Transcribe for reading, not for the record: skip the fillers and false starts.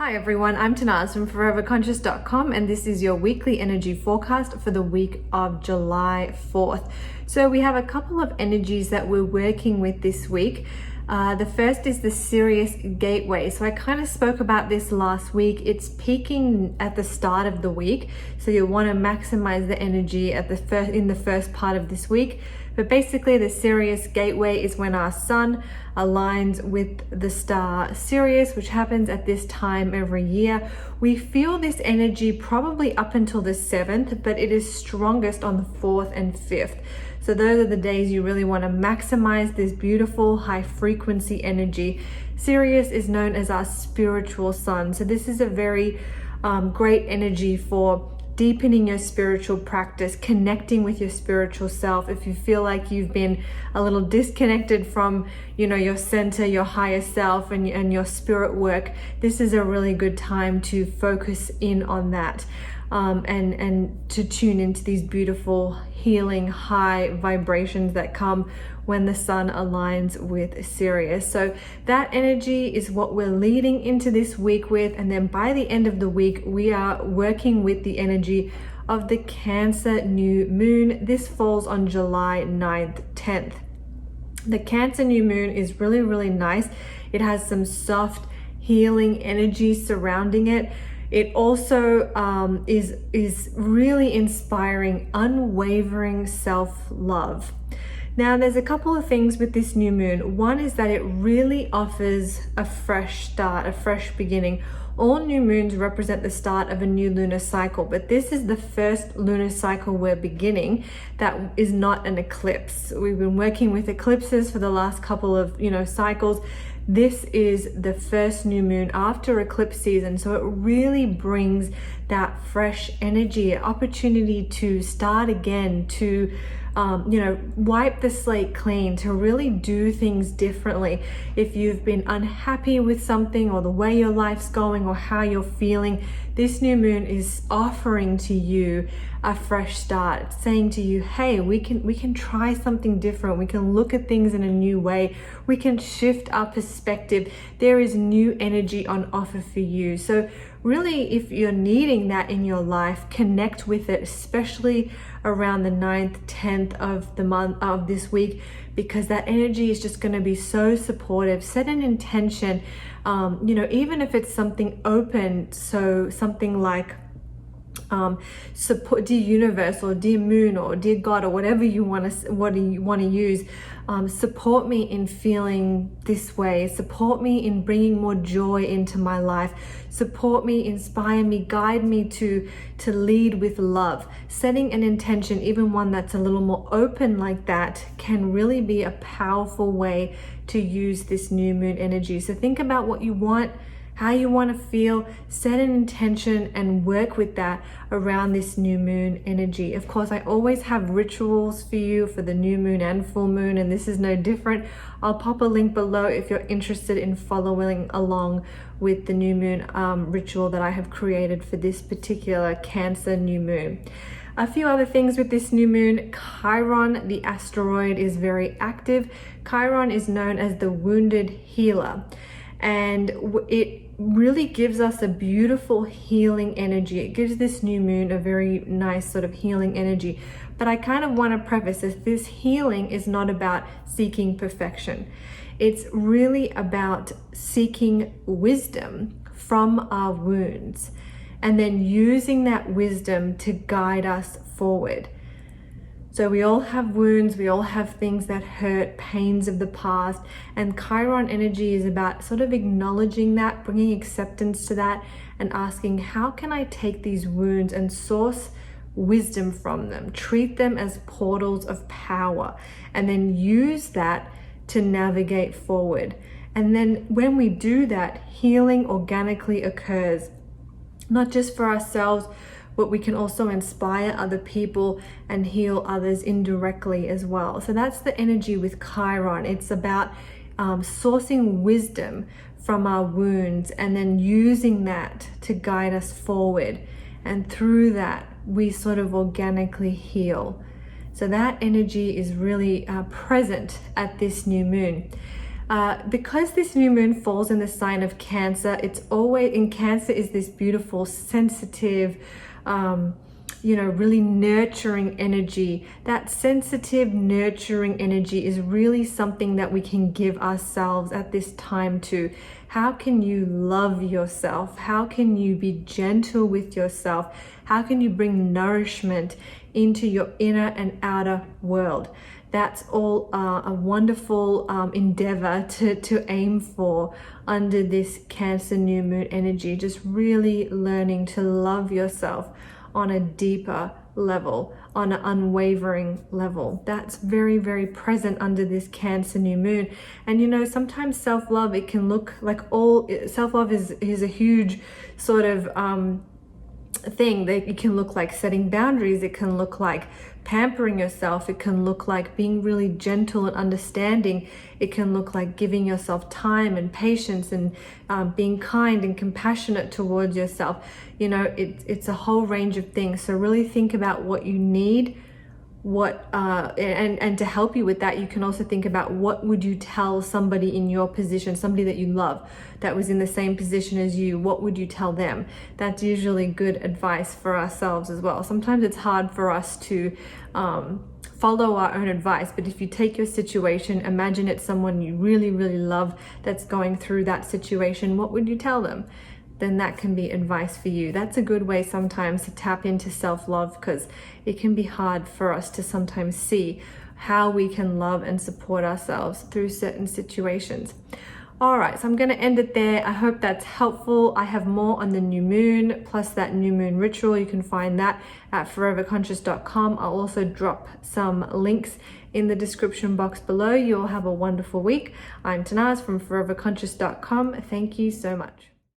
Hi everyone, I'm Tanaz from foreverconscious.com and this is your weekly energy forecast for the week of July 4th. So we have a couple of energies that we're working with this week. The first is the Sirius Gateway. So I kind of spoke about this last week. It's peaking at the start of the week. So you'll want to maximize the energy in the first part of this week. But basically the Sirius Gateway is when our sun aligns with the star Sirius, which happens at this time every year. We feel this energy probably up until the 7th, but it is strongest on the 4th and 5th. So those are the days you really want to maximize this beautiful high frequency energy. Sirius is known as our spiritual sun. So this is a very great energy for deepening your spiritual practice, connecting with your spiritual self. If you feel like you've been a little disconnected from, your center, your higher self and your spirit work, this is a really good time to focus in on that. And to tune into these beautiful healing high vibrations that come when the sun aligns with Sirius. So that energy is what we're leading into this week with, and then by the end of the week we are working with the energy of the Cancer new moon. This falls on July 9th, 10th. The Cancer new moon is really, really nice. It has some soft healing energy surrounding it. It also is really inspiring, unwavering self-love. Now, there's a couple of things with this new moon. One is that it really offers a fresh start, a fresh beginning. All new moons represent the start of a new lunar cycle, but this is the first lunar cycle we're beginning that is not an eclipse. We've been working with eclipses for the last couple of, cycles. This is the first new moon after eclipse season, so it really brings that fresh energy, opportunity to start again, to wipe the slate clean, to really do things differently. If you've been unhappy with something or the way your life's going or how you're feeling, this new moon is offering to you a fresh start. It's saying to you, hey, we can try something different. We can look at things in a new way. We can shift our perspective. There is new energy on offer for you. So really, if you're needing that in your life, connect with it, especially around the 9th, 10th of the month of this week, because that energy is just going to be so supportive. Set an intention, even if it's something open, so something like support, dear universe or dear moon or dear God or whatever you want to use. Support me in feeling this way. Support me in bringing more joy into my life. Support me, inspire me, guide me to lead with love. Setting an intention, even one that's a little more open like that, can really be a powerful way to use this new moon energy. So think about what you want, how you want to feel, set an intention and work with that around this new moon energy. Of course, I always have rituals for you for the new moon and full moon, and this is no different. I'll pop a link below if you're interested in following along with the new moon ritual that I have created for this particular Cancer new moon. A few other things with this new moon. Chiron, the asteroid, is very active. Chiron is known as the wounded healer, and it really gives us a beautiful healing energy. It gives this new moon a very nice sort of healing energy. But I kind of want to preface this healing is not about seeking perfection. It's really about seeking wisdom from our wounds and then using that wisdom to guide us forward. So we all have wounds, we all have things that hurt, pains of the past, and Chiron energy is about sort of acknowledging that, bringing acceptance to that, and asking, how can I take these wounds and source wisdom from them, treat them as portals of power, and then use that to navigate forward. And then when we do that, healing organically occurs, not just for ourselves, but we can also inspire other people and heal others indirectly as well. So that's the energy with Chiron. It's about sourcing wisdom from our wounds and then using that to guide us forward. And through that, we sort of organically heal. So that energy is really present at this new moon. Because this new moon falls in the sign of Cancer, it's always in Cancer is this beautiful, sensitive, really nurturing energy. That sensitive, nurturing energy is really something that we can give ourselves at this time too. How can you love yourself? How can you be gentle with yourself? How can you bring nourishment into your inner and outer world? That's all a wonderful endeavor to aim for under this Cancer new moon energy. Just really learning to love yourself on a deeper level, on an unwavering level. That's very, very present under this Cancer new moon. And sometimes self-love, it can look like self-love is a huge sort of thing that it can look like setting boundaries. It can look like pampering yourself. It can look like being really gentle and understanding. It can look like giving yourself time and patience and being kind and compassionate towards yourself. It's a whole range of things. So really think about what you need, and to help you with that, you can also think about what would you tell somebody in your position, somebody that you love that was in the same position as you. What would you tell them? That's usually good advice for ourselves as well. Sometimes it's hard for us to follow our own advice, but if you take your situation, imagine it's someone you really, really love that's going through that situation. What would you tell them? Then that can be advice for you. That's a good way sometimes to tap into self-love, because it can be hard for us to sometimes see how we can love and support ourselves through certain situations. All right, so I'm going to end it there. I hope that's helpful. I have more on the new moon, plus that new moon ritual. You can find that at foreverconscious.com. I'll also drop some links in the description box below. You'll have a wonderful week. I'm Tanaz from foreverconscious.com. Thank you so much.